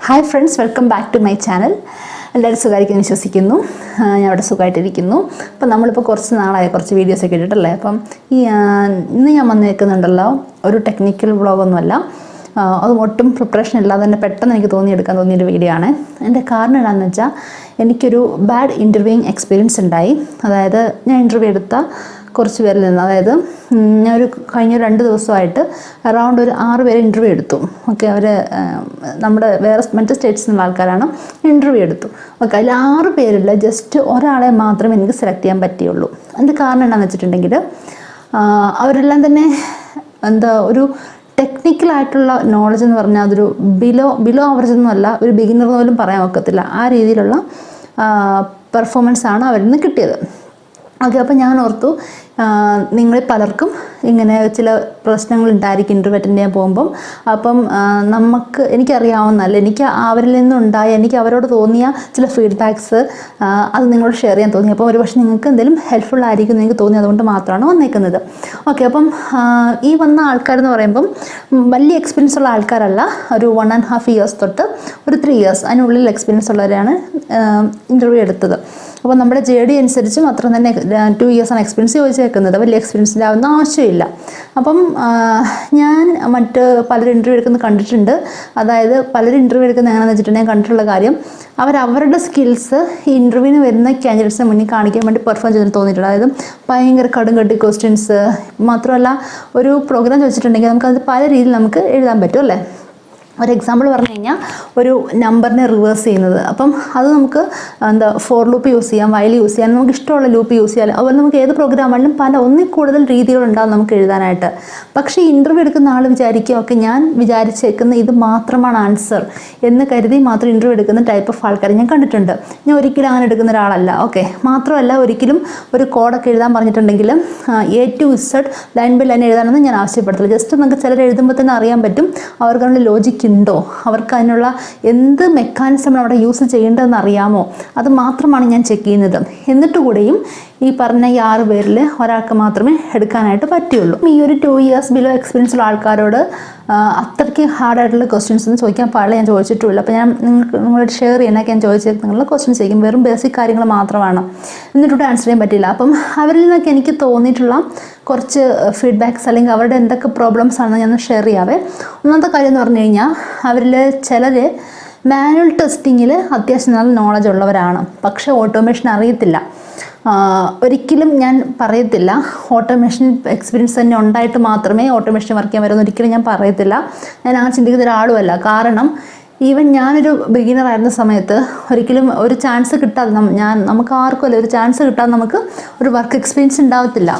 Hi friends, welcome back to my channel. എല്ലാവരും സുഖമായിരിക്കും വിശ്വസിക്കുന്നു. ഞാൻ അവിടെ സുഖമായിട്ടിരിക്കുന്നു. അപ്പം നമ്മളിപ്പോൾ കുറച്ച് നാളായി കുറച്ച് വീഡിയോസൊക്കെ ഇട്ടിട്ടല്ലേ. അപ്പം ഇന്ന് ഞാൻ വന്നേക്കുന്നുണ്ടല്ലോ ഒരു ടെക്നിക്കൽ വ്ളോഗൊന്നുമല്ല. അത് ഒട്ടും പ്രിപ്പറേഷൻ ഇല്ലാതെ തന്നെ പെട്ടെന്ന് എനിക്ക് തോന്നിയെടുക്കാൻ തോന്നിയൊരു വീഡിയോ ആണ്. എൻ്റെ കാരണം എന്താണെന്ന് വെച്ചാൽ എനിക്കൊരു ബാഡ് ഇൻ്റർവ്യൂയിങ് എക്സ്പീരിയൻസ് ഉണ്ടായി. അതായത് ഞാൻ ഇൻ്റർവ്യൂ എടുത്ത കുറച്ച് പേരിൽ നിന്ന്, അതായത് ഞാനൊരു കഴിഞ്ഞ 2 ദിവസമായിട്ട് അറൗണ്ട് ഒരു 6 പേര് ഇൻ്റർവ്യൂ എടുത്തു. ഓക്കെ, അവർ നമ്മുടെ മറ്റ് സ്റ്റേറ്റ്സിൽ നിന്നുള്ള ആൾക്കാരാണ്. ഇൻ്റർവ്യൂ എടുത്തു. ഓക്കെ, അതിൽ 6 പേരിൽ ജസ്റ്റ് ഒരാളെ മാത്രമേ എനിക്ക് സെലക്ട് ചെയ്യാൻ പറ്റിയുള്ളൂ. അതിൻ്റെ കാരണം എന്താണെന്ന് വെച്ചിട്ടുണ്ടെങ്കിൽ അവരെല്ലാം തന്നെ ഒരു ടെക്നിക്കലായിട്ടുള്ള നോളജ് എന്ന് പറഞ്ഞാൽ അതൊരു ബിലോ ആവറേജ് ഒന്നുമല്ല, ഒരു ബിഗിനർ പോലും പറയാൻ ഒക്കത്തില്ല. ആ രീതിയിലുള്ള പെർഫോമൻസാണ് അവരിൽ നിന്ന് കിട്ടിയത്. ഓക്കെ, അപ്പോൾ ഞാൻ ഓർത്തു നിങ്ങൾ പലർക്കും ഇങ്ങനെ ചില പ്രശ്നങ്ങൾ ഉണ്ടായിരിക്കും ഇൻ്റർവ്യൂ അറ്റൻഡ് ചെയ്യാൻ പോകുമ്പം. അപ്പം എനിക്കറിയാവുന്നല്ല, എനിക്ക് അവരിൽ നിന്നുണ്ടായ, എനിക്ക് അവരോട് തോന്നിയ ചില ഫീഡ്ബാക്സ് അത് നിങ്ങളോട് ഷെയർ ചെയ്യാൻ തോന്നി. അപ്പോൾ ഒരുപക്ഷെ നിങ്ങൾക്ക് എന്തെങ്കിലും ഹെൽപ്ഫുൾ ആയിരിക്കും എന്ന് എനിക്ക് തോന്നി, അതുകൊണ്ട് മാത്രമാണ് വന്നേക്കുന്നത്. ഓക്കെ, അപ്പം ഈ വന്ന ആൾക്കാരെന്ന് പറയുമ്പം വലിയ എക്സ്പീരിയൻസ് ഉള്ള ആൾക്കാരല്ല. ഒരു 1.5 ഇയേഴ്സ് തൊട്ട് ഒരു 3 ഇയേഴ്സ് അതിനുള്ളിൽ എക്സ്പീരിയൻസ് ഉള്ളവരാണ് ഇൻ്റർവ്യൂ എടുത്തത്. അപ്പോൾ നമ്മുടെ JD അനുസരിച്ചും അത്ര തന്നെ 2 ഇയേഴ്സാണ് എക്സ്പീരിയൻസ് ചോദിച്ചേക്കുന്നത്. വലിയ എക്സ്പീരിയൻസിൻ്റെ ആവുന്ന ആവശ്യമില്ല. അപ്പം ഞാൻ മറ്റ് പലരും ഇൻ്റർവ്യൂ എടുക്കുന്നത് കണ്ടിട്ടുണ്ട്. അതായത് പലരും ഇൻ്റർവ്യൂ എടുക്കുന്നത് എങ്ങനെയാണെന്ന് വെച്ചിട്ടുണ്ടെങ്കിൽ കണ്ടിട്ടുള്ള കാര്യം, അവരുടെ സ്കിൽസ് ഈ ഇൻ്റർവ്യൂവിന് വരുന്ന കാൻഡിഡേറ്റ്സിന് മുന്നിൽ കാണിക്കാൻ വേണ്ടി പെർഫോം ചെയ്തിട്ട് തോന്നിയിട്ടുണ്ട്. അതായത് ഭയങ്കര കടുംകട്ടി ക്വസ്റ്റ്യൻസ് മാത്രമല്ല, ഒരു പ്രോഗ്രാം ചോദിച്ചിട്ടുണ്ടെങ്കിൽ നമുക്കത് പല രീതിയിൽ നമുക്ക് എഴുതാൻ പറ്റും അല്ലേ. ഒരു എക്സാമ്പിൾ പറഞ്ഞു കഴിഞ്ഞാൽ ഒരു നമ്പറിനെ റിവേഴ്സ് ചെയ്യുന്നത്. അപ്പം അത് നമുക്ക് ഫോർ ലൂപ്പ് യൂസ് ചെയ്യാം, വൈൽ യൂസ് ചെയ്യാം, നമുക്ക് ഇഷ്ടമുള്ള ലൂപ്പ് യൂസ് ചെയ്യാം. അതുപോലെ നമുക്ക് ഏത് പ്രോഗ്രാം ആണെങ്കിലും ഒന്നിൽ കൂടുതൽ രീതികളുണ്ടാകും നമുക്ക് എഴുതാനായിട്ട്. പക്ഷേ ഇൻ്റർവ്യൂ എടുക്കുന്ന ആൾ വിചാരിക്കും, ഓക്കെ ഞാൻ വിചാരിച്ചേക്കുന്ന ഇത് മാത്രമാണ് ആൻസർ എന്ന് കരുതി മാത്രം ഇൻ്റർവ്യൂ എടുക്കുന്ന ടൈപ്പ് ഓഫ് ആൾക്കാരെ ഞാൻ കണ്ടിട്ടുണ്ട്. ഞാൻ ഒരിക്കലും അങ്ങനെ എടുക്കുന്ന ഒരാളല്ല. ഓക്കെ, മാത്രമല്ല ഒരിക്കലും ഒരു കോഡൊക്കെ എഴുതാൻ പറഞ്ഞിട്ടുണ്ടെങ്കിൽ A to Z line by line എഴുതാനൊന്നും ഞാൻ ആവശ്യപ്പെടുത്തില്ല. ജസ്റ്റ് നമുക്ക് ചിലർ എഴുതുമ്പോൾ തന്നെ അറിയാൻ പറ്റും അവർക്ക് ലോജിക്ക് ഉണ്ടോ, അവർക്ക് അതിനുള്ള എന്ത് മെക്കാനിസം അവിടെ യൂസ് ചെയ്യേണ്ടതെന്ന് അറിയാമോ, അത് മാത്രമാണ് ഞാൻ ചെക്ക് ചെയ്യുന്നത്. എന്നിട്ട് കൂടെയും ഈ പറഞ്ഞ 6 പേരിൽ ഒരാൾക്ക് മാത്രമേ എടുക്കാനായിട്ട് പറ്റുള്ളൂ. ഈ ഒരു 2 ഇയേഴ്സ് ബിലോ എക്സ്പീരിയൻസ് ഉള്ള ആൾക്കാരോട് അത്രയ്ക്ക് ഹാർഡായിട്ടുള്ള ക്വസ്റ്റ്യൻസ് ഒന്നും ചോദിക്കാൻ പാടില്ല, ഞാൻ ചോദിച്ചിട്ടുമില്ല. അപ്പോൾ ഞാൻ നിങ്ങളോട് ഷെയർ ചെയ്യാനൊക്കെ ഞാൻ ചോദിച്ചത് നിങ്ങളുടെ ക്വസ്റ്റ്യൻസ് ചോദിക്കും, വെറും ബേസിക് കാര്യങ്ങൾ മാത്രമാണ്, എന്നിട്ടൂടെ ആൻസർ ചെയ്യാൻ പറ്റില്ല. അപ്പം അവരിൽ നിന്നൊക്കെ എനിക്ക് തോന്നിയിട്ടുള്ള കുറച്ച് ഫീഡ്ബാക്ക്സ് അല്ലെങ്കിൽ അവരുടെ എന്തൊക്കെ പ്രോബ്ലംസ് ആണെന്ന് ഞാൻ ഷെയർ ചെയ്യാവേ. ഒന്നാമത്തെ കാര്യം എന്ന് പറഞ്ഞു കഴിഞ്ഞാൽ അവരിൽ ചിലർ മാനുവൽ ടെസ്റ്റിങ്ങിൽ അത്യാവശ്യം നല്ല നോളജ് ഉള്ളവരാണ്, പക്ഷേ ഓട്ടോമേഷൻ അറിയത്തില്ല. ഒരിക്കലും ഞാൻ പറയത്തില്ല ഓട്ടോമേഷൻ എക്സ്പീരിയൻസ് തന്നെ ഉണ്ടായിട്ട് മാത്രമേ ഓട്ടോമേഷൻ വർക്ക് ചെയ്യാൻ വരുമെന്ന് ഒരിക്കലും ഞാൻ പറയത്തില്ല. ഞാൻ അങ്ങനെ ചിന്തിക്കുന്ന ഒരാളുമല്ല. കാരണം ഈവൻ ഞാനൊരു ബിഗിനർ ആയിരുന്ന സമയത്ത് ഒരിക്കലും ഒരു ചാൻസ് കിട്ടാതെ നമുക്ക് ആർക്കും അല്ല ഒരു ചാൻസ് കിട്ടാതെ നമുക്ക് ഒരു വർക്ക് എക്സ്പീരിയൻസ് ഉണ്ടാകത്തില്ല.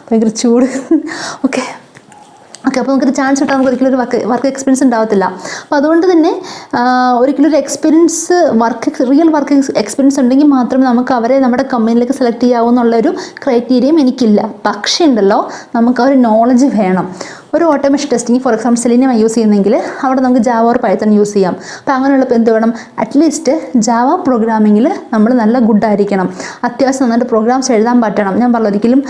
ഭയങ്കര ചൂട്. ഓക്കെ, അപ്പോൾ നമുക്കൊരു ചാൻസ് കിട്ടാൻ നമുക്ക് ഒരിക്കലും ഒരു വർക്ക് എക്സ്പീരിയൻസ് ഉണ്ടാകത്തില്ല. അപ്പോൾ അതുകൊണ്ട് തന്നെ ഒരിക്കലും ഒരു റിയൽ വർക്ക് എക്സ്പീരിയൻസ് ഉണ്ടെങ്കിൽ മാത്രമേ നമുക്ക് അവരെ നമ്മുടെ കമ്പനിയിലേക്ക് സെലക്ട് ചെയ്യാവൂ എന്നുള്ളൊരു ക്രൈറ്റീരിയയും എനിക്കില്ല. പക്ഷേ ഉണ്ടല്ലോ, നമുക്ക് ആ ഒരു നോളജ് വേണം. ഒരു automation testing for example selenium use ചെയ്യുന്നെങ്കിൽ അവിടെ നമുക്ക് ജാവ ഓർ പൈത്തൺ യൂസ് ചെയ്യാം. അപ്പോൾ അങ്ങനെയുള്ളപ്പോൾ എന്ത് വേണം, അറ്റ്ലീസ്റ്റ് ജാവ പ്രോഗ്രാമിങ്ങിൽ നമ്മൾ നല്ല ഗുഡായിരിക്കണം, അത്യാവശ്യം നന്നായിട്ട് പ്രോഗ്രാംസ് എഴുതാൻ പറ്റണം. ഞാൻ പറഞ്ഞു ഒരിക്കലും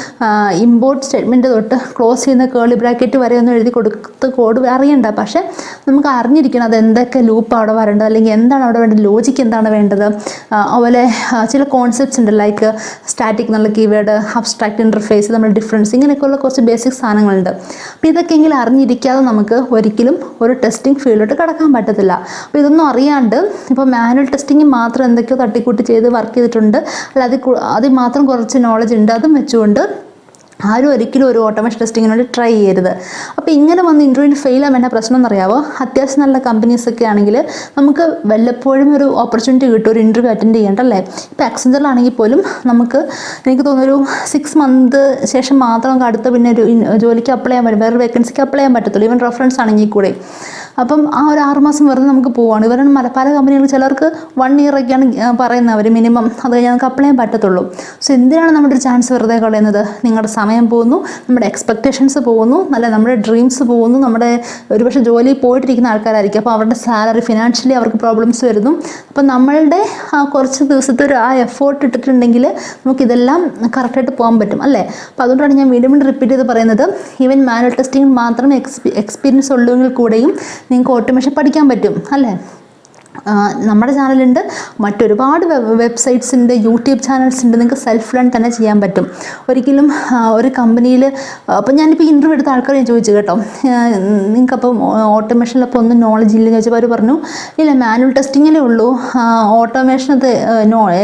ഇമ്പോർട്ട് സ്റ്റേറ്റ്മെൻറ്റ് തൊട്ട് ക്ലോസ് ചെയ്യുന്ന കേളി ബ്രാക്കറ്റ് വരെ ഒന്നും എഴുതി കൊടുത്ത് കോഡ് അറിയണ്ട. പക്ഷേ നമുക്ക് അറിഞ്ഞിരിക്കണം അത് എന്തൊക്കെ ലൂപ്പ് അവിടെ വരേണ്ടത്, അല്ലെങ്കിൽ എന്താണ് അവിടെ വേണ്ടത്, ലോജിക്ക് എന്താണ് വേണ്ടത്. അതുപോലെ ചില കോൺസെപ്റ്റ്സ് ഉണ്ട്, ലൈക്ക് സ്റ്റാറ്റിക് എന്നുള്ള കീവേഡ്, അബ്സ്ട്രാക്ട് ഇൻ്റർഫേസ്, നമ്മൾ ഡിഫറൻസ്, ഇങ്ങനെയൊക്കെയുള്ള കുറച്ച് ബേസിക് സാധനങ്ങളുണ്ട്. അപ്പോൾ ഇതൊക്കെ എങ്കിലും അറിഞ്ഞിരിക്കാതെ നമുക്ക് ഒരിക്കലും ഒരു ടെസ്റ്റിംഗ് ഫീൽഡിലോട്ട് കടക്കാൻ പറ്റത്തില്ല. അപ്പോൾ ഇതൊന്നും അറിയാണ്ട് ഇപ്പോൾ മാനുവൽ ടെസ്റ്റിംഗ് മാത്രം എന്തൊക്കെയോ തട്ടിക്കൂട്ടി ചെയ്ത് വർക്ക് ചെയ്തിട്ടുണ്ട്, അല്ല അതിൽ മാത്രം കുറച്ച് നോളജ് ഉണ്ട്, അതും വെച്ചുകൊണ്ട് ആരും ഒരിക്കലും ഒരു ഓട്ടോമേഷൻ ടെസ്റ്റിങ്ങിനോട് ട്രൈ ചെയ്യരുത്. അപ്പോൾ ഇങ്ങനെ വന്ന് ഇൻ്റർവ്യൂവിന് ഫെയിൽ ആവാൻ വേണ്ട പ്രശ്നം എന്നറിയാമോ, അത്യാവശ്യം നല്ല കമ്പനീസൊക്കെ ആണെങ്കിൽ നമുക്ക് വല്ലപ്പോഴും ഒരു ഓപ്പർച്യൂണിറ്റി കിട്ടും ഒരു ഇൻ്റർവ്യൂ അറ്റൻഡ് ചെയ്യേണ്ടല്ലേ. ഇപ്പോൾ ആക്സെഞ്ചറിലാണെങ്കിൽ പോലും എനിക്ക് തോന്നുന്നു ഒരു 6 മന്ത് ശേഷം മാത്രം നമുക്ക് അടുത്ത പിന്നെ ഒരു ജോലിക്ക് അപ്ലൈ ചെയ്യാൻ പറ്റും, വേറെ വേക്കൻസിക്ക് അപ്ലൈ ചെയ്യാൻ പറ്റത്തുള്ളൂ, ഈവൻ റെഫറൻസ് ആണെങ്കിൽ കൂടെ. അപ്പം ആ ഒരു 6 മാസം വെറുതെ നമുക്ക് പോവാണ്. ഇവരുടെ പല കമ്പനികൾ ചിലർക്ക് 1 ഇയർ ഒക്കെയാണ് പറയുന്നത് അവർ മിനിമം, അത് കഴിഞ്ഞാൽ നമുക്ക് അപ്ലൈ ചെയ്യാൻ പറ്റത്തുള്ളൂ. സോ എന്തിനാണ് നമ്മുടെ ഒരു ചാൻസ് വെറുതെ കളയുന്നത്? നിങ്ങളുടെ സമയം പോകുന്നു, നമ്മുടെ എക്സ്പെക്റ്റേഷൻസ് പോകുന്നു, നമ്മുടെ ഡ്രീംസ് പോകുന്നു. നമ്മുടെ ഒരുപക്ഷെ ജോലിയിൽ പോയിട്ടിരിക്കുന്ന ആൾക്കാരായിരിക്കും, അപ്പോൾ അവരുടെ സാലറി ഫിനാൻഷ്യലി അവർക്ക് പ്രോബ്ലംസ് വരുന്നു. അപ്പോൾ നമ്മളുടെ കുറച്ച് ദിവസത്തെ ഒരു എഫേർട്ട് ഇട്ടിട്ടുണ്ടെങ്കിൽ നമുക്കിതെല്ലാം കറക്റ്റായിട്ട് പോകാൻ പറ്റും അല്ലേ. അപ്പോൾ അതുകൊണ്ടാണ് ഞാൻ വീണ്ടും റിപ്പീറ്റ് ചെയ്ത് പറയുന്നത്, ഈവൻ മാനുവൽ ടെസ്റ്റിംഗ് മാത്രം എക്സ്പീരിയൻസ് ഉള്ളെങ്കിൽ കൂടെയും നിങ്ങൾക്ക് ഓട്ടോമേഷൻ പഠിക്കാൻ പറ്റും അല്ലേ. നമ്മുടെ ചാനലുണ്ട്, മറ്റൊരുപാട് വെബ്സൈറ്റ്സ് ഉണ്ട്, യൂട്യൂബ് ചാനൽസ് ഉണ്ട്. നിങ്ങൾക്ക് സെൽഫ് ലേൺ തന്നെ ചെയ്യാൻ പറ്റും. ഒരിക്കലും ഒരു കമ്പനിയിൽ അപ്പോൾ ഞാനിപ്പോൾ ഇൻ്റർവ്യൂ എടുത്ത ആൾക്കാരെ ഞാൻ ചോദിച്ചു കേട്ടോ, നിങ്ങൾക്കപ്പം ഓട്ടോമേഷനിലപ്പോൾ ഒന്നും നോളജ് ഇല്ലെന്ന് ചോദിച്ചപ്പോൾ അവർ പറഞ്ഞു ഇല്ല, മാനുവൽ ടെസ്റ്റിങ്ങിലേ ഉള്ളൂ, ഓട്ടോമേഷനത്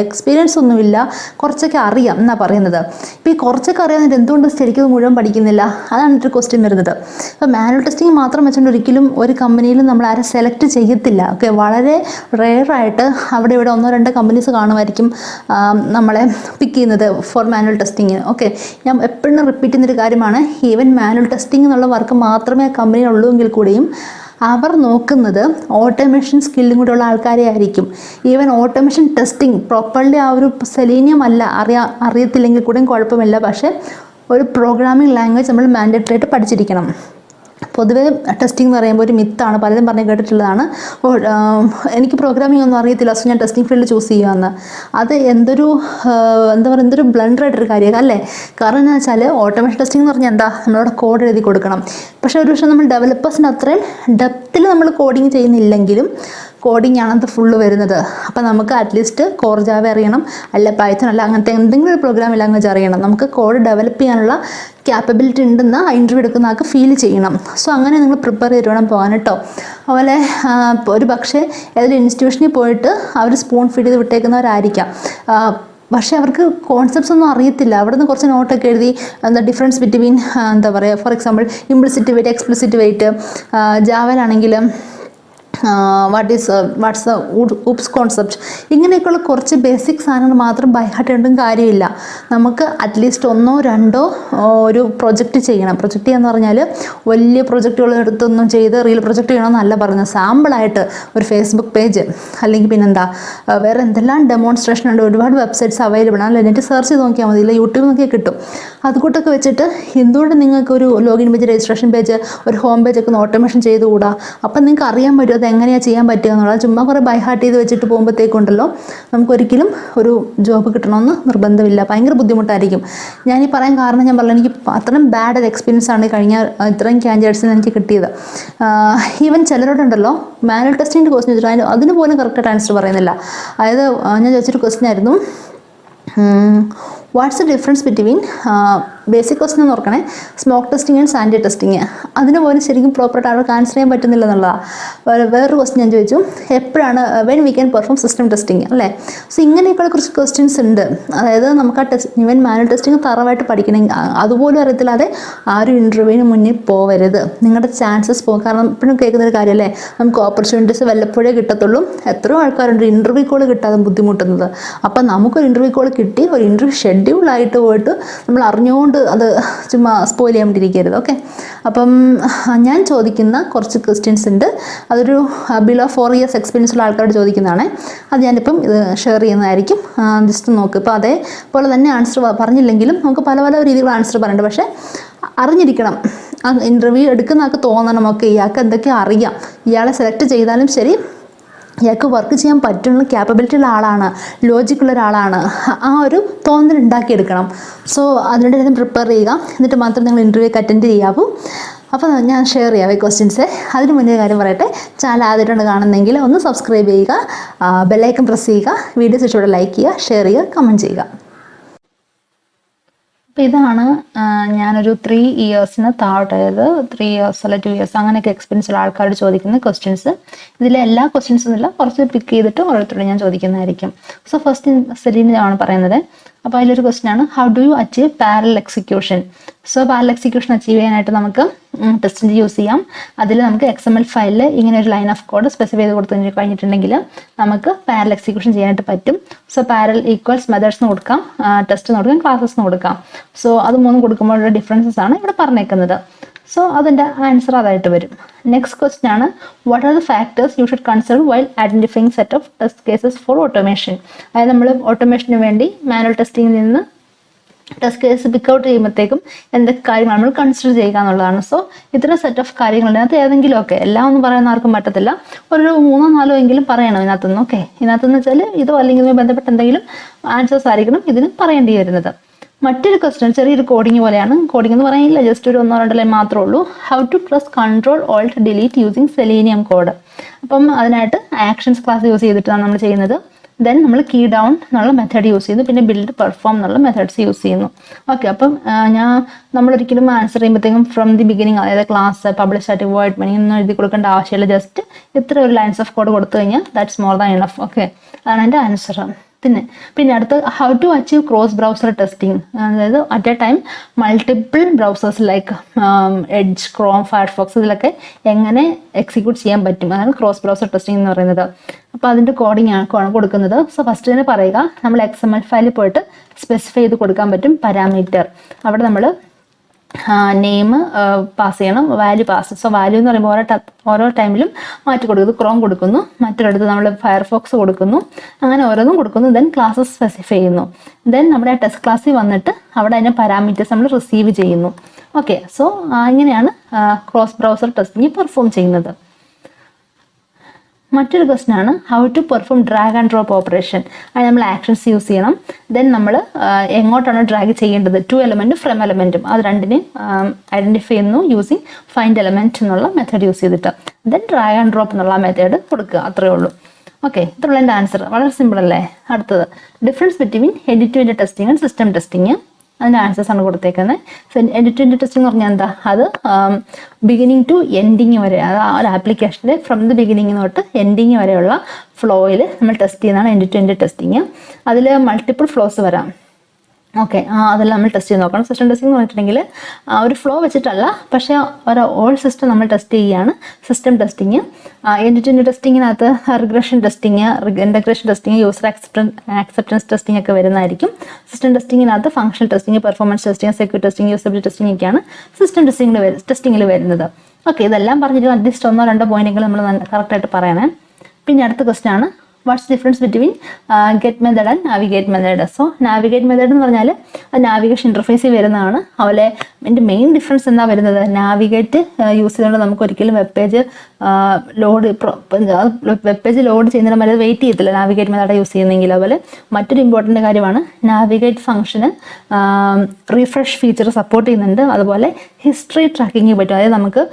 എക്സ്പീരിയൻസ് ഒന്നുമില്ല, കുറച്ചൊക്കെ അറിയാം എന്നാണ് പറയുന്നത്. ഇപ്പോൾ ഈ കുറച്ചൊക്കെ അറിയാമെന്നിട്ട് എന്തുകൊണ്ട് ശരിക്കും മുഴുവൻ പഠിക്കുന്നില്ല? അതാണ് ഒരു ക്വസ്റ്റ്യൻ വരുന്നത്. അപ്പോൾ മാനുവൽ ടെസ്റ്റിംഗ് മാത്രം വെച്ചുകൊണ്ട് ഒരിക്കലും ഒരു കമ്പനിയിൽ നമ്മൾ ആരെ സെലക്ട് ചെയ്യത്തില്ല. ഓക്കെ, വളരെ റെയറായിട്ട് അവിടെ ഇവിടെ 1-2 കമ്പനീസ് കാണുമായിരിക്കും നമ്മളെ പിക്ക് ചെയ്യുന്നത് ഫോർ മാനുവൽ ടെസ്റ്റിങ്. ഓക്കെ, ഞാൻ എപ്പോഴും റിപ്പീറ്റ് ചെയ്യുന്നൊരു കാര്യമാണ്, ഈവൻ മാനുവൽ ടെസ്റ്റിംഗ് എന്നുള്ള വർക്ക് മാത്രമേ കമ്പനി ഉള്ളൂ എങ്കിൽ കൂടിയും അവർ നോക്കുന്നത് ഓട്ടോമേഷൻ സ്കില്ലും കൂടെ ഉള്ള ആൾക്കാരെ ആയിരിക്കും. ഈവൻ ഓട്ടോമേഷൻ ടെസ്റ്റിംഗ് പ്രോപ്പർലി ആ ഒരു സെലീനിയം അല്ല അറിയത്തില്ലെങ്കിൽ കൂടെയും കുഴപ്പമില്ല, പക്ഷേ ഒരു പ്രോഗ്രാമിംഗ് ലാംഗ്വേജ് നമ്മൾ മാൻഡേറ്ററി ആയിട്ട് പഠിച്ചിരിക്കണം. പൊതുവേ ടെസ്റ്റിംഗ് എന്ന് പറയുമ്പോൾ ഒരു മിത്താണ്, പലരും പറഞ്ഞ് കേട്ടിട്ടുള്ളതാണ്, എനിക്ക് പ്രോഗ്രാമിംഗ് ഒന്നും അറിയത്തില്ല സോ ഞാൻ ടെസ്റ്റിംഗ് ഫീൽഡ് ചൂസ് ചെയ്യുകയെന്ന്. അത് എന്തൊരു ബ്ലണ്ടറായിട്ടൊരു കാര്യമാണ് അല്ലേ? കാരണം എന്താ വെച്ചാൽ ഓട്ടോമേഷൻ ടെസ്റ്റിംഗ് എന്ന് പറഞ്ഞാൽ എന്താ, നമ്മളവിടെ കോഡ് എഴുതി കൊടുക്കണം. പക്ഷേ ഒരു പക്ഷേ നമ്മൾ ഡെവലപ്പേഴ്സിന് അത്രയും ഡെപ്തിൽ നമ്മൾ കോഡിങ് ചെയ്യുന്നില്ലെങ്കിലും കോഡിങ് ആണ് അത് ഫുള്ള് വരുന്നത്. അപ്പോൾ നമുക്ക് അറ്റ്ലീസ്റ്റ് കോർ ജാവ അറിയണം, അല്ല പൈത്തൺ അല്ല അങ്ങനത്തെ എന്തെങ്കിലും ഒരു പ്രോഗ്രാമിംഗ് ലാംഗ്വേജ് അറിയണം. നമുക്ക് കോഡ് ഡെവലപ്പ് ചെയ്യാനുള്ള ക്യാപ്പബിലിറ്റി ഉണ്ടെന്ന് ഇൻ്റർവ്യൂ എടുക്കുന്ന ആൾക്ക് ഫീൽ ചെയ്യണം. സോ അങ്ങനെ നിങ്ങൾ പ്രിപ്പയർ ചെയ്ത് വേണം പോകാൻ കേട്ടോ. അതുപോലെ ഒരു പക്ഷേ ഏതൊരു ഇൻസ്റ്റിറ്റ്യൂഷനിൽ പോയിട്ട് അവർ സ്പൂൺ ഫീഡ് ചെയ്ത് വിട്ടേക്കുന്നവരായിരിക്കാം, പക്ഷേ അവർക്ക് കോൺസെപ്റ്റ്സ് ഒന്നും അറിയത്തില്ല. അവിടെ നിന്ന് കുറച്ച് നോട്ടൊക്കെ എഴുതി difference between for example implicit wait, explicit wait, ജാവയിലാണെങ്കിലും വാട്ട്സ് ഊപ്സ് കോൺസെപ്റ്റ്, ഇങ്ങനെയൊക്കെയുള്ള കുറച്ച് ബേസിക് സാധനങ്ങൾ മാത്രം ബൈ ഹാർട്ട് ചെയ്യേണ്ടും കാര്യമില്ല. നമുക്ക് അറ്റ്ലീസ്റ്റ് 1-2 ഒരു പ്രൊജക്റ്റ് ചെയ്യണം. പ്രൊജക്റ്റ് ചെയ്യാന്ന് പറഞ്ഞാൽ വലിയ പ്രൊജക്റ്റുകൾ എടുത്തൊന്നും ചെയ്ത് റിയൽ പ്രൊജക്റ്റ് ചെയ്യണമെന്നല്ല പറഞ്ഞത്. സാമ്പിളായിട്ട് ഒരു ഫേസ്ബുക്ക് പേജ്, അല്ലെങ്കിൽ പിന്നെന്താ വേറെ എന്തെല്ലാം ഡെമോൺസ്ട്രേഷൻ ഉണ്ട്, ഒരുപാട് വെബ്സൈറ്റ്സ് അവൈലബിൾ ആണ്. അല്ല നെറ്റ് സെർച്ച് ചെയ്ത് നോക്കിയാൽ മതി, ഇല്ല യൂട്യൂബ് നോക്കിയാൽ കിട്ടും. അതുകൂട്ടൊക്കെ വെച്ചിട്ട് എന്തുകൊണ്ട് നിങ്ങൾക്ക് ഒരു ലോഗിൻ പേജ്, രജിസ്ട്രേഷൻ പേജ്, ഒരു ഹോം പേജൊക്കെ ഒന്ന് ഓട്ടോമേഷൻ ചെയ്തുകൂടാ? അപ്പം നിങ്ങൾക്ക് അറിയാൻ പറ്റും അത് എങ്ങനെയാണ് ചെയ്യാൻ പറ്റുക എന്നുള്ളത്. ചുമ്മാ കുറേ ബൈ ഹാർട്ട് ചെയ്ത് വെച്ചിട്ട് പോകുമ്പോഴത്തേക്കുണ്ടല്ലോ നമുക്കൊരിക്കലും ഒരു ജോബ് കിട്ടണമെന്ന് നിർബന്ധമില്ല, ഭയങ്കര ബുദ്ധിമുട്ടായിരിക്കും. ഞാനീ പറയാൻ കാരണം ഞാൻ പറഞ്ഞു, എനിക്ക് അത്രയും ബാഡ് ഒരു എക്സ്പീരിയൻസ് ആണ് കഴിഞ്ഞ ഇത്രയും ക്യാൻഡിഡേറ്റ്സിന് എനിക്ക് കിട്ടിയത്. ഈവൻ ചിലരോടുണ്ടല്ലോ മാനുവൽ ടെസ്റ്റിൻ്റെ ക്വസ്റ്റ്യൻ ചോദിച്ചിട്ട് അതിന് പോലും കറക്റ്റായിട്ട് ആൻസർ പറയുന്നില്ല. അതായത് ഞാൻ ചോദിച്ചൊരു ക്വസ്റ്റ്യൻ ആയിരുന്നു, what's the difference between basic question എന്ന് ഓർക്കണേ, smoke testing and sanity testing. അതിന് പോലും ശരിക്കും പ്രോപ്പറായിട്ട് അവർക്ക് ആൻസർ ചെയ്യാൻ പറ്റുന്നില്ല എന്നുള്ളതാണ്. വേറൊരു ക്വസ്റ്റ്യൻ ഞാൻ ചോദിച്ചു, എപ്പോഴാണ് when we can perform system testing അല്ലേ? സോ ഇങ്ങനെയൊക്കെയുള്ള കുറച്ച് ക്വസ്റ്റ്യൻസ് ഉണ്ട്. അതായത് നമുക്ക് ആ ഈവൻ മാനുവൽ ടെസ്റ്റിംഗ് തറവായിട്ട് പഠിക്കണമെങ്കിൽ അതുപോലും അറിയത്തില്ലാതെ ആരും ഇൻ്റർവ്യൂവിന് മുന്നിൽ പോവരുത്. നിങ്ങളുടെ ചാൻസസ് പോകും. കാരണം ഇപ്പോഴും കേൾക്കുന്നൊരു കാര്യമല്ലേ, നമുക്ക് ഓപ്പർച്യൂണിറ്റീസ് വല്ലപ്പോഴേ കിട്ടത്തുള്ളൂ. എത്രയോ ആൾക്കാരുണ്ട് ഇൻ്റർവ്യൂ കോൾ കിട്ടാതെ ബുദ്ധിമുട്ടുന്നത്. അപ്പം നമുക്കൊരു ഇൻ്റർവ്യൂ കോൾ കിട്ടി, ഒരു ഇൻ്റർവ്യൂ ഷെഡ്യൂളായിട്ട് പോയിട്ട് നമ്മൾ അറിഞ്ഞുകൊണ്ട് അത് ചുമ്മാ സ്പോയിൽ ചെയ്യാൻ വേണ്ടിയിരിക്കരുത്. ഓക്കെ, അപ്പം ഞാൻ ചോദിക്കുന്ന കുറച്ച് ക്വസ്റ്റ്യൻസ് ഉണ്ട്, അതൊരു ബിലോ 4 years എക്സ്പീരിയൻസ് ഉള്ള ആൾക്കാരോട് ചോദിക്കുന്നതാണ്. അത് ഞാനിപ്പം ഇത് ഷെയർ ചെയ്യുന്നതായിരിക്കും. ജസ്റ്റ് നോക്ക്. ഇപ്പോൾ അതേപോലെ തന്നെ ആൻസർ പറഞ്ഞില്ലെങ്കിലും നമുക്ക് പല പല രീതിയിലുള്ള ആൻസർ പറയുന്നുണ്ട്. പക്ഷേ അറിഞ്ഞിരിക്കണം, ആ ഇൻ്റർവ്യൂ എടുക്കുന്ന ആൾക്ക് തോന്നണം ഓക്കെ ഇയാൾക്ക് എന്തൊക്കെയോ അറിയാം, ഇയാളെ സെലക്ട് ചെയ്താലും ശരി ഇയാൾക്ക് വർക്ക് ചെയ്യാൻ പറ്റുന്ന ക്യാപ്പബിലിറ്റി ഉള്ള ആളാണ്, ലോജിക്കുള്ള ഒരാളാണ്, ആ ഒരു തോന്നൽ ഉണ്ടാക്കിയെടുക്കണം. സോ അതിനുവേണ്ടി പ്രിപ്പയർ ചെയ്യുക. എന്നിട്ട് മാത്രം നിങ്ങൾ ഇൻ്റർവ്യൂക്ക് അറ്റൻഡ് ചെയ്യാവൂ. അപ്പോൾ ഞാൻ ഷെയർ ചെയ്യാം ഈ ക്വസ്റ്റ്യൻസ്. അതിന് മുന്നേ കാര്യം പറയട്ടെ, ചാനൽ ആദ്യമായിട്ടാണ് കാണുന്നതെങ്കിൽ ഒന്ന് സബ്സ്ക്രൈബ് ചെയ്യുക, ബെല്ലൈക്കൺ പ്രസ് ചെയ്യുക, വീഡിയോസ് ഇഷ്ടപ്പെട്ട ലൈക്ക് ചെയ്യുക, ഷെയർ ചെയ്യുക, കമൻറ്റ് ചെയ്യുക. അപ്പോൾ ഇതാണ് ഞാനൊരു 3 yearsന് താഴോട്ട്, അതായത് 3 years അല്ല 2 years അങ്ങനെയൊക്കെ എക്സ്പീരിയൻസ് ഉള്ള ആൾക്കാരോട് ചോദിക്കുന്ന ക്വസ്റ്റ്യൻസ്. ഇതിലെ എല്ലാ ക്വസ്റ്റ്യൻസും ഇല്ല, കുറച്ച് പിക്ക് ചെയ്തിട്ട് ഓരോരുത്തരോട് ഞാൻ ചോദിക്കുന്നതായിരിക്കും. സോ ഫസ്റ്റ് സെലീനാണ് പറയുന്നത്. അപ്പോൾ അതിലൊരു ക്വസ്റ്റ്യൻ ആണ്, how do you achieve parallel execution? So parallel execution achieve ചെയ്യാനായിട്ട് നമുക്ക് ടെസ്റ്റിൻ്റെ യൂസ് ചെയ്യാം. അതിൽ നമുക്ക് XML ഫയലിൽ ഇങ്ങനെ ഒരു ലൈൻ ഓഫ് കോഡ് സ്പെസിഫൈ ചെയ്ത് കൊടുത്തു കഴിഞ്ഞിട്ടുണ്ടെങ്കിൽ നമുക്ക് പാരലൽ എക്സിക്യൂഷൻ ചെയ്യാനായിട്ട് പറ്റും. സോ പാരലൽ ഈക്വൽസ് മെത്തേഡ്സ് കൊടുക്കാം, ടെസ്റ്റ് കൊടുക്കാം, ക്ലാസ്സസ് കൊടുക്കാം. സോ അത് 3 കൊടുക്കുമ്പോഴുള്ള ഡിഫറൻസസ് ആണ് ഇവിടെ പറഞ്ഞേക്കുന്നത്. സോ അതിൻ്റെ ആൻസർ അതായിട്ട് വരും. നെക്സ്റ്റ് ക്വസ്റ്റ്യൻ ആണ്, what are the factors you should consider while identifying set of test cases four automation? അതായത് നമ്മൾ ഓട്ടോമേഷന് വേണ്ടി മാനുവൽ ടെസ്റ്റിംഗിൽ നിന്ന് ടെസ്റ്റ് കേസ് പിക്ക് ഔട്ട് ചെയ്യുമ്പോഴത്തേക്കും എന്തൊക്കെ കാര്യങ്ങൾ നമ്മൾ കൺസിഡർ ചെയ്യുക എന്നുള്ളതാണ്. സോ ഇത്തരം സെറ്റ് ഓഫ് കാര്യങ്ങളുണ്ട്. അതിനകത്ത് ഏതെങ്കിലും ഒക്കെ, എല്ലാം ഒന്നും പറയാൻ ആർക്കും പറ്റത്തില്ല, ഒരു 3-4 എങ്കിലും പറയണം ഇതിനകത്തുനിന്ന്. ഓക്കെ, ഇതിനകത്തുനിന്ന് വെച്ചാൽ ഇതോ അല്ലെങ്കിൽ ഇതുമായി ബന്ധപ്പെട്ട എന്തെങ്കിലും ആൻസേഴ്സ് ആയിരിക്കണം ഇതിന് പറയേണ്ടി വരുന്നത്. മറ്റൊരു ക്വസ്റ്റ്യൻ ചെറിയൊരു കോഡിങ് പോലെയാണ്. കോഡിംഗ് എന്ന് പറയാനില്ല, ജസ്റ്റ് ഒരു 1-2 ലൈൻ മാത്രമേ ഉള്ളൂ. How to press Ctrl Alt Delete using selenium code? അപ്പം അതിനായിട്ട് ആക്ഷൻസ് ക്ലാസ് യൂസ് ചെയ്തിട്ടാണ് നമ്മൾ ചെയ്യുന്നത്. ദെൻ നമ്മൾ കീ ഡൗൺ എന്നുള്ള മെത്തേഡ് യൂസ് ചെയ്യുന്നു, പിന്നെ ബിൽഡ് പെർഫോം എന്നുള്ള മെത്തേഡ്സ് യൂസ് ചെയ്യുന്നു. ഓക്കെ, അപ്പം നമ്മളൊരിക്കലും ആൻസർ ചെയ്യുമ്പോഴത്തേക്കും ഫ്രം ദി ബിഗിനിങ്, അതായത് ക്ലാസ് പബ്ലിഷ് ആയിട്ട് വേർഡ് മണി ഒന്നും എഴുതി കൊടുക്കേണ്ട ആവശ്യമില്ല. ജസ്റ്റ് ഇത്ര ഒരു ലൈൻസ് ഓഫ് കോഡ് കൊടുത്തു കഴിഞ്ഞാൽ that's more than enough. Okay, അതാണ് എൻ്റെ ആൻസർ. പിന്നെ അടുത്ത് how to achieve cross browser testing, അതായത് at a time multiple browsers like Edge, Chrome, Firefox ഇതിലൊക്കെ എങ്ങനെ എക്സിക്യൂട്ട് ചെയ്യാൻ പറ്റും, അതാണ് ക്രോസ് ബ്രൗസർ ടെസ്റ്റിംഗ് എന്ന് പറയുന്നത്. അപ്പോൾ അതിൻ്റെ കോഡിംഗ് ആണ് കൊടുക്കുന്നത്. സോ ഫസ്റ്റ് തന്നെ പറയുക, നമ്മൾ XML ഫയലിൽ പോയിട്ട് സ്പെസിഫൈ ചെയ്ത് കൊടുക്കാൻ പറ്റും പാരാമീറ്റർ. അവിടെ നമ്മൾ നെയിം പാസ് ചെയ്യണം, വാല്യൂ പാസ്. സോ വാല്യൂ എന്ന് പറയുമ്പോൾ ഓരോ ടൈമിലും മാറ്റി കൊടുക്കുന്നു. ക്രോം കൊടുക്കുന്നു, മറ്റൊരിടത്ത് നമ്മൾ ഫയർഫോക്സ് കൊടുക്കുന്നു, അങ്ങനെ ഓരോന്നും കൊടുക്കുന്നു. ദെൻ ക്ലാസ്സസ് സ്പെസിഫൈ ചെയ്യുന്നു. ദെൻ നമ്മുടെ ടെസ്റ്റ് ക്ലാസ്സിൽ വന്നിട്ട് അവിടെ അതിൻ്റെ പാരാമീറ്റേഴ്സ് നമ്മൾ റിസീവ് ചെയ്യുന്നു. ഓക്കെ, സോ ഇങ്ങനെയാണ് ക്രോസ് ബ്രൗസർ ടെസ്റ്റിംഗ് പെർഫോം ചെയ്യുന്നത്. മറ്റൊരു ക്വസ്റ്റൻ ആണ് how to perform drag and drop operation. അത് നമ്മൾ ആക്ഷൻസ് യൂസ് ചെയ്യണം. ദെൻ നമ്മൾ എങ്ങോട്ടാണ് ഡ്രാഗ് ചെയ്യേണ്ടത്, ടു എലമെൻറ്റും ഫ്രം എലമെൻറ്റും, അത് രണ്ടിനെയും ഐഡൻറ്റിഫൈ ചെയ്യുന്നു യൂസിങ് ഫൈൻഡ് എലമെൻറ്റ് എന്നുള്ള മെത്തേഡ് യൂസ് ചെയ്തിട്ട്. ദെൻ ഡ്രാഗ് ആൻഡ് ഡ്രോപ്പ് എന്നുള്ള മെത്തേഡ് കൊടുക്കുക, അത്രയേ ഉള്ളൂ. ഓക്കെ, ഇത്രയുള്ള എൻ്റെ ആൻസർ. വളരെ സിമ്പിൾ അല്ലേ? അടുത്തത് difference between end to end testing and system testing. അതിൻ്റെ ആൻസേഴ്സ് ആണ് കൊടുത്തേക്കുന്നത്. സോ എൻഡ്-ടു-എൻഡ് ടെസ്റ്റിംഗ് എന്ന് പറഞ്ഞാൽ എന്താ, അത് ബിഗിനിങ് ടു എൻഡിങ് വരെ, അത് ആ ഒരു ആപ്ലിക്കേഷൻ്റെ ഫ്രം ദി ബിഗിനിങ് തൊട്ട് എൻഡിങ് വരെയുള്ള ഫ്ലോയിൽ നമ്മൾ ടെസ്റ്റ് ചെയ്യുന്നതാണ് എൻഡ്-ടു-എൻഡ് ടെസ്റ്റിംഗ്. അതിൽ മൾട്ടിപ്പിൾ ഫ്ലോസ് വരാം. ഓക്കെ, അതെല്ലാം നമ്മൾ ടെസ്റ്റ് ചെയ്ത് നോക്കണം. സിസ്റ്റം ടെസ്റ്റിംഗ് എന്ന് പറഞ്ഞിട്ടുണ്ടെങ്കിൽ ഒരു ഫ്ലോ വെച്ചിട്ടല്ല, പക്ഷേ ഒരു ഓൾ സിസ്റ്റം നമ്മൾ ടെസ്റ്റ് ചെയ്യുകയാണ് സിസ്റ്റം ടെസ്റ്റിങ്. എൻഡ്-ടു-എൻഡ് ടെസ്റ്റിങ്ങിനകത്ത് regression testing, integration testing, user acceptance testing ഒക്കെ വരുന്നതായിരിക്കും. സിസ്റ്റം ടെസ്റ്റിങ്ങിനകത്ത് functional testing, performance testing, security testing, usability testing ഒക്കെയാണ് സിസ്റ്റം ടെസ്റ്റിങ്ങിൽ വരുന്നത്. ഓക്കെ, ഇതെല്ലാം പറഞ്ഞിട്ട് അറ്റ്ലീസ്റ്റ് 1-2 പോയിന്റുകൾ നമ്മൾ കറക്റ്റായിട്ട് പറയണേ. പിന്നെ അടുത്ത ക്വസ്റ്റൻ ആണ് what's difference between get method and navigate method. So navigate method എന്ന് പറഞ്ഞാൽ നാവിഗേഷൻ ഇൻ്റർഫേസിൽ വരുന്നതാണ്. അതുപോലെ എൻ്റെ മെയിൻ ഡിഫറൻസ് എന്താ വരുന്നത്, നാവിഗേറ്റ് യൂസ് ചെയ്തുകൊണ്ട് നമുക്ക് ഒരിക്കലും വെബ് പേജ് ലോഡ് ചെയ്യുന്നതിന് വരെ വെയിറ്റ് ചെയ്യത്തില്ല നാവിഗേറ്റ് മെത്തേഡ് യൂസ് ചെയ്യുന്നെങ്കിൽ. അതുപോലെ മറ്റൊരു ഇമ്പോർട്ടൻ്റ് കാര്യമാണ് നാവിഗേറ്റ് ഫംഗ്ഷന് റീഫ്രഷ് ഫീച്ചർ സപ്പോർട്ട് ചെയ്യുന്നുണ്ട്. അതുപോലെ ഹിസ്റ്ററി ട്രാക്കിങ് പറ്റും, അതായത് നമുക്ക്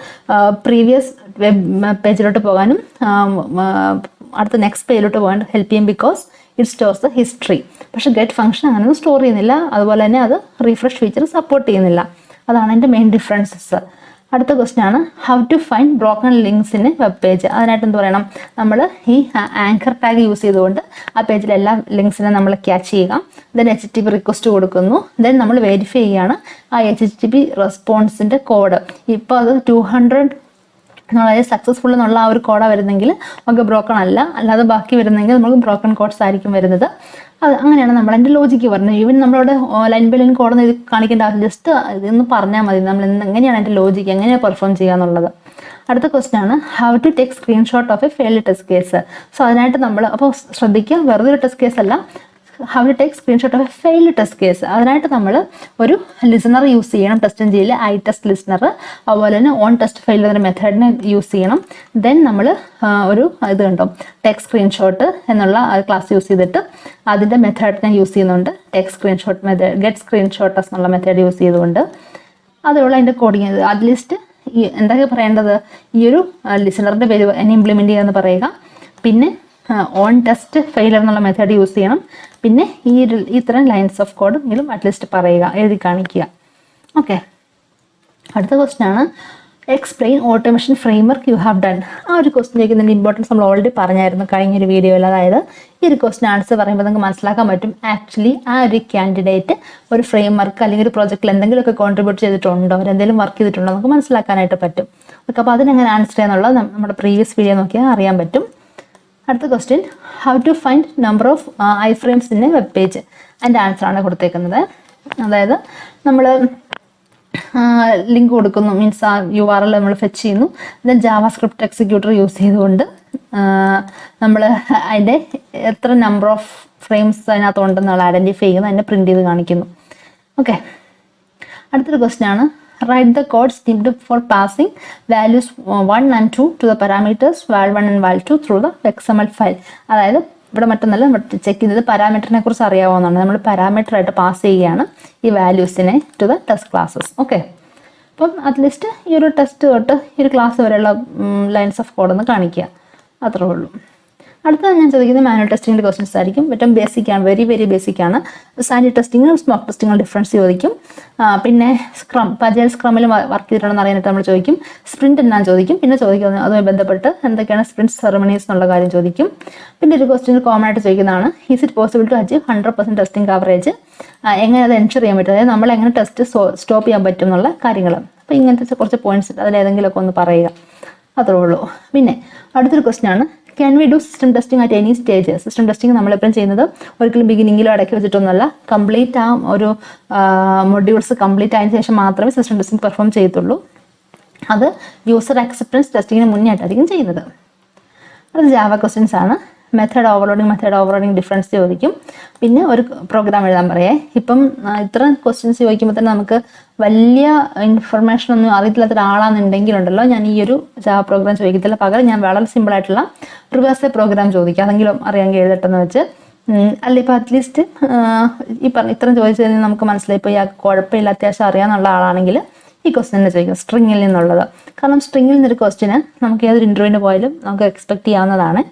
പ്രീവിയസ് വെബ് പേജിലോട്ട് പോകാനും അടുത്ത നെക്സ്റ്റ് പേജിലോട്ട് പോകാൻ ഹെൽപ്പ് ചെയ്യും, because it stores the history. പക്ഷേ ഗെറ്റ് ഫംഗ്ഷൻ അങ്ങനെയൊന്നും സ്റ്റോർ ചെയ്യുന്നില്ല. അതുപോലെ തന്നെ അത് റീഫ്രഷ് ഫീച്ചർ സപ്പോർട്ട് ചെയ്യുന്നില്ല. അതാണ് എൻ്റെ മെയിൻ ഡിഫറൻസസ്. അടുത്ത ക്വസ്റ്റൻ ആണ് how to find broken links in web page. അതിനായിട്ട് എന്ത് പറയണം, നമ്മൾ ഈ ആങ്കർ ടാഗ് യൂസ് ചെയ്തുകൊണ്ട് ആ പേജിലെ എല്ലാ ലിങ്ക്സിനെ നമ്മൾ ക്യാച്ച് ചെയ്യുക. ദെൻ HTTP റിക്വസ്റ്റ് കൊടുക്കുന്നു. ദെൻ നമ്മൾ വെരിഫൈ ചെയ്യുകയാണ് ആ HTTP റെസ്പോൺസിൻ്റെ കോഡ്. ഇപ്പോൾ അത് 200 അതായത് സക്സസ്ഫുൾ എന്നുള്ള ആ ഒരു കോഡാണ് വരുന്നെങ്കിൽ നമുക്ക് ബ്രോക്കൺ അല്ല, അല്ലാതെ ബാക്കി വരുന്നെങ്കിൽ നമുക്ക് ബ്രോക്കൺ കോഡ്സ് ആയിരിക്കും വരുന്നത്. അത് അങ്ങനെയാണ് നമ്മൾ എൻ്റെ ലോജിക്ക് പറഞ്ഞത്. ഈവൻ നമ്മളോട് ലൈൻ ബൈ ലൈൻ കോഡൊന്നും ഇത് കാണിക്കേണ്ട ആവശ്യം, ജസ്റ്റ് ഇതൊന്ന് പറഞ്ഞാൽ മതി നമ്മൾ എങ്ങനെയാണ് എൻ്റെ ലോജിക്ക് എങ്ങനെയാണ് പെർഫോം ചെയ്യുക എന്നുള്ളത്. അടുത്ത ക്വസ്റ്റൻ ആണ് how to take screenshot of a failed test case. So അതിനായിട്ട് നമ്മൾ അപ്പോൾ ശ്രദ്ധിക്കുക, വെറുതെ ഒരു ടെസ്റ്റ് കേസ് അല്ല, how to take screenshot of a failed test case. അതിനായിട്ട് നമ്മൾ ഒരു ലിസണർ യൂസ് ചെയ്യണം, ടെസ്റ്റ് എഞ്ചിനിൽ iTest ലിസണർ. അതുപോലെ തന്നെ ഓൺ ടെസ്റ്റ് ഫെയിൽ എന്ന മെത്തേഡിനെ യൂസ് ചെയ്യണം. ദെൻ നമ്മൾ ഒരു ഇത് കണ്ടോ ടേക്ക് സ്ക്രീൻഷോട്ട് എന്നുള്ള ക്ലാസ് യൂസ് ചെയ്തിട്ട് അതിൻ്റെ മെത്തേഡിനെ യൂസ് ചെയ്യുന്നുണ്ട്. ടേക്ക് സ്ക്രീൻഷോട്ട് മെത്തേഡ്, ഗെറ്റ് സ്ക്രീൻഷോട്ടസ് എന്നുള്ള മെത്തേഡ് യൂസ് ചെയ്തുകൊണ്ട് അതുള്ള അതിൻ്റെ കോഡിങ്. അറ്റ്ലീസ്റ്റ് ഈ എന്തൊക്കെ പറയേണ്ടത്, ഈ ഒരു ലിസണറിൻ്റെ പേര് എന്നെ ഇംപ്ലിമെൻറ്റ് ചെയ്യാമെന്ന് പറയുക. പിന്നെ ഓൺ ടെസ്റ്റ് ഫെയിലർ എന്നുള്ള മെത്തേഡ് യൂസ് ചെയ്യണം. പിന്നെ ഇത്തരം ലൈൻസ് ഓഫ് കോഡ് എങ്കിലും അറ്റ്ലീസ്റ്റ് പറയുക, എഴുതി കാണിക്കുക. ഓക്കെ, അടുത്ത ക്വസ്റ്റൻ ആണ് explain automation framework you have done. ആ ഒരു ക്വസ്റ്റൻ ചോദിക്കുന്നതിൻ്റെ ഇമ്പോർട്ടൻസ് നമ്മൾ ഓൾറെഡി പറഞ്ഞായിരുന്നു കഴിഞ്ഞൊരു വീഡിയോയിൽ. അതായത് ഈ ഒരു ക്വസ്റ്റൻ ആൻസർ പറയുമ്പോൾ നിങ്ങൾക്ക് മനസ്സിലാക്കാൻ പറ്റും ആക്ച്വലി ആ ഒരു ക്യാൻഡിഡേറ്റ് ഒരു ഫ്രെയിംവർക്ക് അല്ലെങ്കിൽ ഒരു പ്രോജക്റ്റിൽ എന്തെങ്കിലുമൊക്കെ കോൺട്രിബ്യൂട്ട് ചെയ്തിട്ടുണ്ടോ, അവരെന്തെങ്കിലും വർക്ക് ചെയ്തിട്ടുണ്ടോ നമുക്ക് മനസ്സിലാക്കാനായിട്ട് പറ്റും. ഓക്കെ, അപ്പോൾ അതിനെങ്ങനെ ആൻസർ ചെയ്യാന്നുള്ളത് നമ്മുടെ പ്രീവിയസ് വീഡിയോ നോക്കിയാൽ അറിയാൻ പറ്റും. അടുത്ത question how to find number of iframes in a web page. അതിൻ്റെ ആൻസറാണ് കൊടുത്തേക്കുന്നത്. അതായത് നമ്മൾ ലിങ്ക് കൊടുക്കുന്നു, മീൻസ് ആ URL നമ്മൾ ഫെച്ച് ചെയ്യുന്നു. ദെൻ ജാവാസ്ക്രിപ്റ്റ് എക്സിക്യൂട്ടർ യൂസ് ചെയ്തുകൊണ്ട് നമ്മൾ അതിൻ്റെ എത്ര നമ്പർ ഓഫ് ഫ്രെയിംസ് അതിനകത്തുണ്ടെന്നുള്ള ഐഡൻറ്റിഫൈ ചെയ്യുന്നു, അതിനെ പ്രിൻറ്റ് ചെയ്ത് കാണിക്കുന്നു. ഓക്കെ, അടുത്തൊരു ക്വസ്റ്റ്യൻ ആണ് write the code snipped for passing values 1 and 2 to the parameters val1 and val2 through the XML file. അതായത് ഇവിടെ മറ്റൊന്നല്ല, ചെക്ക് ചെയ്യുന്നത് പാരാമീറ്ററിനെ കുറിച്ച് അറിയാവുന്നതാണ്. നമ്മൾ പാരാമീറ്ററായിട്ട് പാസ് ചെയ്യുകയാണ് ഈ വാല്യൂസിനെ to the test classes. Okay, അപ്പം അറ്റ്ലീസ്റ്റ് ഈ ഒരു ടെസ്റ്റ് തൊട്ട് ഈ ഒരു ക്ലാസ് വരെയുള്ള ലൈൻസ് ഓഫ് കോഡ് ഒന്ന് കാണിക്കുക. അത്രേ ഉള്ളൂ. അടുത്തത് ഞാൻ ചോദിക്കുന്നത് മാനുവൽ ടെസ്റ്റിങ്ങിൻ്റെ ക്വസ്റ്റ്യൻസ് ആയിരിക്കും. ഏറ്റവും ബേസിക്കാണ്, വെരി ബേസിക്കാണ്. സാനിറ്ററി ടെസ്റ്റിങ്ങും സ്മോക്ക് ടെസ്റ്റിങ്ങും ഡിഫറൻസ് ചോദിക്കും. പിന്നെ സ്ക്രം, പജൽ സ്ക്രമിൽ വർക്ക് ചെയ്തിട്ടുണ്ടെന്ന് അറിയാനായിട്ട് നമ്മൾ ചോദിക്കും. സ്പ്രിന്റ് എന്നാണ് ചോദിക്കും. പിന്നെ ചോദിക്കുന്നത് അതുമായി ബന്ധപ്പെട്ട് എന്തൊക്കെയാണ് സ്പ്രിന്റ് സെറമണീസ് എന്നുള്ള കാര്യം ചോദിക്കും. പിന്നെ ഒരു ക്വസ്റ്റ്യൻ കോമൺ ആയിട്ട് ചോദിക്കുന്നതാണ്, is it possible to achieve 100% testing coverage? എങ്ങനെ അത് എൻഷുർ ചെയ്യാൻ പറ്റും, അതായത് നമ്മൾ എങ്ങനെ ടെസ്റ്റ് സ്റ്റോപ്പ് ചെയ്യാൻ പറ്റും എന്നുള്ള കാര്യങ്ങൾ. അപ്പോൾ ഇങ്ങനത്തെ കുറച്ച് പോയിന്റ്സ് അതിലേതെങ്കിലുമൊക്കെ ഒന്ന് പറയുക, അത്രേ ഉള്ളൂ. പിന്നെ അടുത്തൊരു ക്വസ്റ്റ്യൻ ആണ്, can we do system testing at any stage? System testing നമ്മളെപ്പോഴും ചെയ്യുന്നത് ഒരിക്കലും ബിഗിനിങ്ങിലോ ഇടയ്ക്ക് വെച്ചിട്ടൊന്നുമല്ല, കംപ്ലീറ്റ് ആ ഒരു മൊഡ്യൂൾസ് കംപ്ലീറ്റ് ആയതിനു ശേഷം മാത്രമേ സിസ്റ്റം ടെസ്റ്റിംഗ് പെർഫോം ചെയ്യത്തുള്ളൂ. അത് യൂസർ അക്സെപ്റ്റൻസ് ടെസ്റ്റിങ്ങിന് മുന്നേ ആയിട്ടായിരിക്കും ചെയ്യുന്നത്. അത് ജാവ ക്വസ്റ്റ്യൻസ് ആണ്. മെത്തേഡ് ഓവർലോഡിങ് ഡിഫറൻസ് ചോദിക്കും. പിന്നെ ഒരു പ്രോഗ്രാം എഴുതാൻ പറയേ. ഇപ്പം ഇത്ര ക്വസ്റ്റ്യൻസ് ചോദിക്കുമ്പോൾ തന്നെ നമുക്ക് വലിയ ഇൻഫർമേഷൻ ഒന്നും അറിയത്തില്ലാത്ത ഒരാളാണെന്നുണ്ടെങ്കിലുണ്ടല്ലോ, ഞാൻ ഈ ഒരു ജാവ പ്രോഗ്രാം ചോദിക്കത്തില്ല. പകരം ഞാൻ വളരെ സിമ്പിളായിട്ടുള്ള റിവേഴ്സ് പ്രോഗ്രാം ചോദിക്കുക, അതെങ്കിലും അറിയാമെങ്കിൽ എഴുതട്ടെന്ന് വെച്ച്. അല്ല ഇപ്പം അറ്റ്ലീസ്റ്റ് ഈ ഇത്രയും ചോദിച്ചു കഴിഞ്ഞാൽ നമുക്ക് മനസ്സിലായി, ഇപ്പോൾ ഇയാൾക്ക് കുഴപ്പമില്ല, അത്യാവശ്യം അറിയാമെന്നുള്ള ആളാണെങ്കിൽ ഈ ക്വസ്റ്റ്യൻ തന്നെ ചോദിക്കും, സ്ട്രിങ്ങിൽ നിന്നുള്ളത്. കാരണം സ്ട്രിങ്ങിൽ നിന്നൊരു ക്വസ്റ്റ്യന് നമുക്ക് ഏതൊരു ഇൻ്റർവ്യൂവിന് പോയാലും നമുക്ക് എക്സ്പെക്ട് ചെയ്യാവുന്നതാണ്.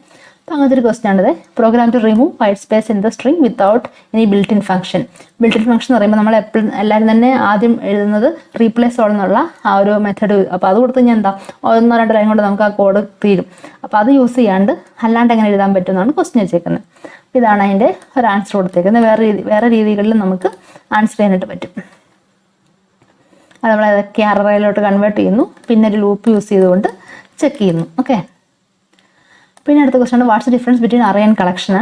അപ്പോൾ അങ്ങനത്തെ ഒരു ക്വസ്റ്റ്യൻ ആണിത്. Program to remove white space in the string without any built in function. Built in function എന്ന് പറയുമ്പോൾ നമ്മൾ എപ്പോഴും എല്ലാവരും തന്നെ ആദ്യം എഴുതുന്നത് റീപ്ലേസ് ഓൾ എന്നുള്ള ആ ഒരു മെത്തേഡ്. അപ്പോൾ അത് കൊടുത്ത് കഴിഞ്ഞാൽ എന്താ, 1-2 ലൈൻ കൊണ്ട് നമുക്ക് ആ കോഡ് തീരും. അപ്പോൾ അത് യൂസ് ചെയ്യാണ്ട് അല്ലാണ്ട് എങ്ങനെ എഴുതാൻ പറ്റുമെന്നാണ് ക്വസ്റ്റ്യൻ വെച്ചേക്കുന്നത്. ഇതാണ് അതിൻ്റെ ഒരു ആൻസർ കൊടുത്തേക്കുന്നത്. വേറെ രീതികളിൽ നമുക്ക് ആൻസർ ചെയ്യാനായിട്ട് പറ്റും. അത് നമ്മൾ ഏതൊക്കെ അറയിലോട്ട് കൺവേർട്ട് ചെയ്യുന്നു, പിന്നെ ഒരു ലൂപ്പ് യൂസ് ചെയ്തുകൊണ്ട് ചെക്ക് ചെയ്യുന്നു. ഓക്കെ. പിന്നെ അടുത്ത ക്വസ്റ്റ്യൻ ആണ്, what's difference between array and collection?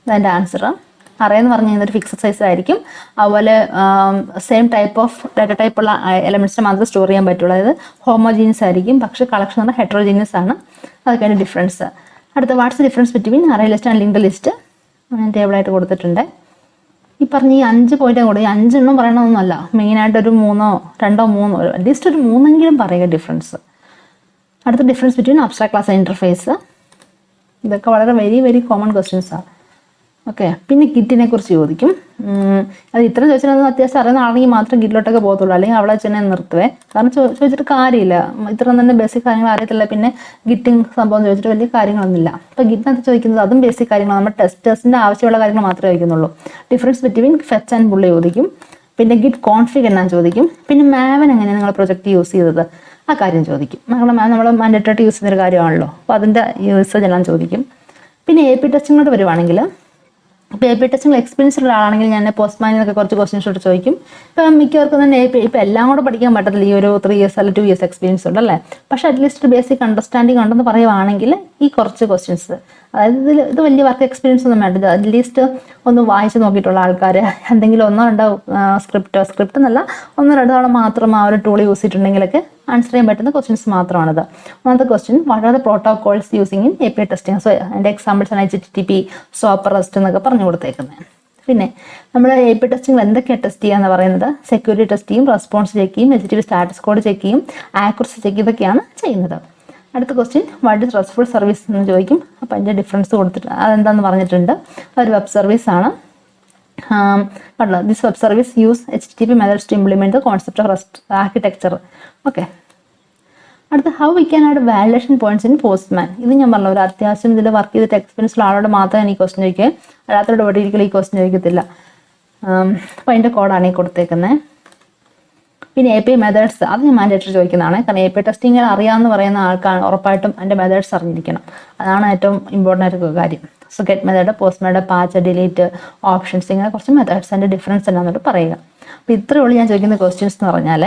അതിൻ്റെ ആൻസർ, അറേ എന്ന് പറഞ്ഞു കഴിഞ്ഞാൽ ഒരു ഫിക്സഡ് സൈസ് ആയിരിക്കും. അതുപോലെ സെയിം ടൈപ്പ് ഓഫ് ഡാറ്റ ടൈപ്പുള്ള എലമെൻറ്റ്സിനെ മാത്രമേ സ്റ്റോർ ചെയ്യാൻ പറ്റുള്ളൂ. അതായത് ഹോമോജീനിയസ് ആയിരിക്കും. പക്ഷേ കളക്ഷൻ എന്ന് പറഞ്ഞാൽ ഹെട്രോജീനിയസ് ആണ്. അതൊക്കെയാണ് ഡിഫറൻസ്. അടുത്ത what's difference between array list and linked list? ഞാൻ ടേബിളായിട്ട് കൊടുത്തിട്ടുണ്ട്. ഈ പറഞ്ഞ ഈ 5 പോയിന്റ് കൂടെ, ഈ 5 എണ്ണം പറയണമെന്നല്ല, മെയിനായിട്ട് ഒരു 2-3 അറ്റ്ലീസ്റ്റ് ഒരു 3 പറയുക ഡിഫറൻസ്. അടുത്ത difference between abstract class and interface. ഇതൊക്കെ വളരെ വെരി കോമൺ ക്വസ്റ്റ്യൻസാണ്. ഓക്കെ. പിന്നെ ഗിറ്റിനെ കുറിച്ച് ചോദിക്കും. അത് ഇത്ര ചോദിച്ചാൽ അത്യാവശ്യം അറിയുന്ന ആണെങ്കിൽ മാത്രം ഗിറ്റിലോട്ടൊക്കെ പോകത്തുള്ളൂ, അല്ലെങ്കിൽ അവിടെ വെച്ച് നിർത്തുവേ. കാരണം ചോദിച്ചിട്ട് കാര്യമില്ല, ഇത്ര തന്നെ ബേസിക് കാര്യങ്ങൾ അറിയത്തില്ല. പിന്നെ ഗിറ്റിംഗ് സംഭവം ചോദിച്ചിട്ട് വലിയ കാര്യങ്ങളൊന്നുമില്ല. അപ്പോൾ ഗിറ്റിനകത്ത് ചോദിക്കുന്നത് അതും ബേസിക് കാര്യങ്ങൾ, നമ്മുടെ ടെസ്റ്റേഴ്സിൻ്റെ ആവശ്യമുള്ള കാര്യങ്ങൾ മാത്രമേ ചോദിക്കുന്നുള്ളൂ. ഡിഫറൻസ് ബിറ്റ്വീൻ ഫെച്ച് ആൻഡ് പുള്ളി ചോദിക്കും. പിന്നെ ഗിറ്റ് കോൺഫിഗ് എന്നാ ചോദിക്കും. പിന്നെ മാവൻ എങ്ങനെയാണ് നിങ്ങൾ പ്രൊജക്റ്റ് യൂസ് ചെയ്തത്, ആ കാര്യം ചോദിക്കും. നമ്മൾ മാൻഡേറ്ററി യൂസ് ചെയ്യുന്നൊരു കാര്യമാണല്ലോ, അപ്പോൾ അതിൻ്റെ യൂസേജ് എല്ലാം ചോദിക്കും. പിന്നെ AP ടെസ്റ്റിങ്ങോട്ട് വരുവാണെങ്കിൽ, ഇപ്പോൾ AP ടെസ്റ്റിംഗ് എക്സ്പീരിയൻസ് ഉള്ള ആളാണെങ്കിൽ ഞാൻ പോസ്റ്റ്മാനിന്നൊക്കെ കുറച്ച് ക്വസ്റ്റ്യൻസ് ചോദിക്കും. ഇപ്പം മിക്കവർക്കും തന്നെ ഇപ്പം എല്ലാം കൂടെ പഠിക്കാൻ പറ്റത്തില്ല, ഈ ഒരു 3 years അല്ലെങ്കിൽ 2 years എക്സ്പീരിയൻസ് ഉണ്ടല്ലേ. പക്ഷേ അറ്റ്ലീസ്റ്റ് ഒരു ബേസിക് അണ്ടർസ്റ്റാൻഡിങ് ഉണ്ടെന്ന് പറയുവാണെങ്കിൽ ഈ കുറച്ച് ക്വസ്റ്റ്യൻസ്, അതായത് ഇത് വലിയ വർക്ക് എക്സ്പീരിയൻസ് ഒന്നും വേണ്ടത്, അറ്റ്ലീസ്റ്റ് ഒന്ന് വായിച്ച് നോക്കിയിട്ടുള്ള ആൾക്കാർ, എന്തെങ്കിലും 1-2 സ്ക്രിപ്റ്റ് എന്നല്ല 1-2 തവണ മാത്രം ആ ഒരു ടൂൾ യൂസ് ചെയ്തിട്ടുണ്ടെങ്കിലൊക്കെ ആൻസർ ചെയ്യാൻ പറ്റുന്ന ക്വസ്റ്റ്യൻസ് മാത്രമാണിത്. ഒന്നാമത്തെ question, what are the protocols using in API testing? So അതിൻ്റെ എക്സാമ്പിൾസ് ആണ് HTTP, SOAP, REST എന്നൊക്കെ പറഞ്ഞു കൊടുത്തേക്കുന്നത്. പിന്നെ നമ്മൾ API ടെസ്റ്റിംഗ് എന്തൊക്കെയാണ് ടെസ്റ്റ് ചെയ്യുക എന്ന് പറയുന്നത്, സെക്യൂരിറ്റി ടെസ്റ്റ് ചെയ്യും, റെസ്പോൺസ് ചെക്ക് ചെയ്യും, HTTP സ്റ്റാറ്റസ് കോഡ് ചെക്ക് ചെയ്യും, ആക്യുറസി ചെക്ക് ചെയ്യും, ഇതൊക്കെയാണ് ചെയ്യുന്നത്. അടുത്ത question, what is RESTful service എന്ന് ചോദിക്കും. അപ്പോൾ അതിൻ്റെ ഡിഫറൻസ് കൊടുത്തിട്ട് അതെന്താണെന്ന് പറഞ്ഞിട്ടുണ്ട്. അതൊരു വെബ് സർവീസ് ആണ്. This web service use HTTP methods to implement the concept of rest architecture. Okay. അടുത്ത, how we can add validation points in Postman? ഇത് ഞാൻ പറഞ്ഞു, ഒരു അത്യാവശ്യം ഇതിൽ വർക്ക് ചെയ്തിട്ട് എക്സ്പീരിയൻസ് ഉള്ള ആളോട് മാത്രമേ ഈ ക്വസ്റ്റ്യൻ ചോദിക്കുക, അല്ലാത്തവരോട് ഒരിക്കലും ഈ ക്വസ്റ്റ്യൻ ചോദിക്കത്തില്ല. അപ്പോൾ അതിൻ്റെ കോഡാണ് ഈ കൊടുത്തേക്കുന്നത്. പിന്നെ API മെത്തേഡ്സ്, അത് ഞാൻ മാൻഡേറ്ററി ചോദിക്കുന്നതാണ്. കാരണം API ടെസ്റ്റിംഗ് അറിയാമെന്ന് പറയുന്ന ആൾക്കാണ് ഉറപ്പായിട്ടും അതിൻ്റെ മെത്തേഡ്സ് അറിഞ്ഞിരിക്കണം. അതാണ് ഏറ്റവും ഇമ്പോർട്ടൻ്റ് ആയിട്ട് കാര്യം. So get method, post method, patch, delete, options, ഇങ്ങനെ കുറച്ച് മെത്തേഡ്സ്, അതിൻ്റെ ഡിഫറൻസ് എന്നാന്നിട്ട് പറയുക. അപ്പോൾ ഇത്രയേ ഉള്ളൂ ഞാൻ ചോദിക്കുന്ന ക്വസ്റ്റ്യൻസ് എന്ന് പറഞ്ഞാൽ.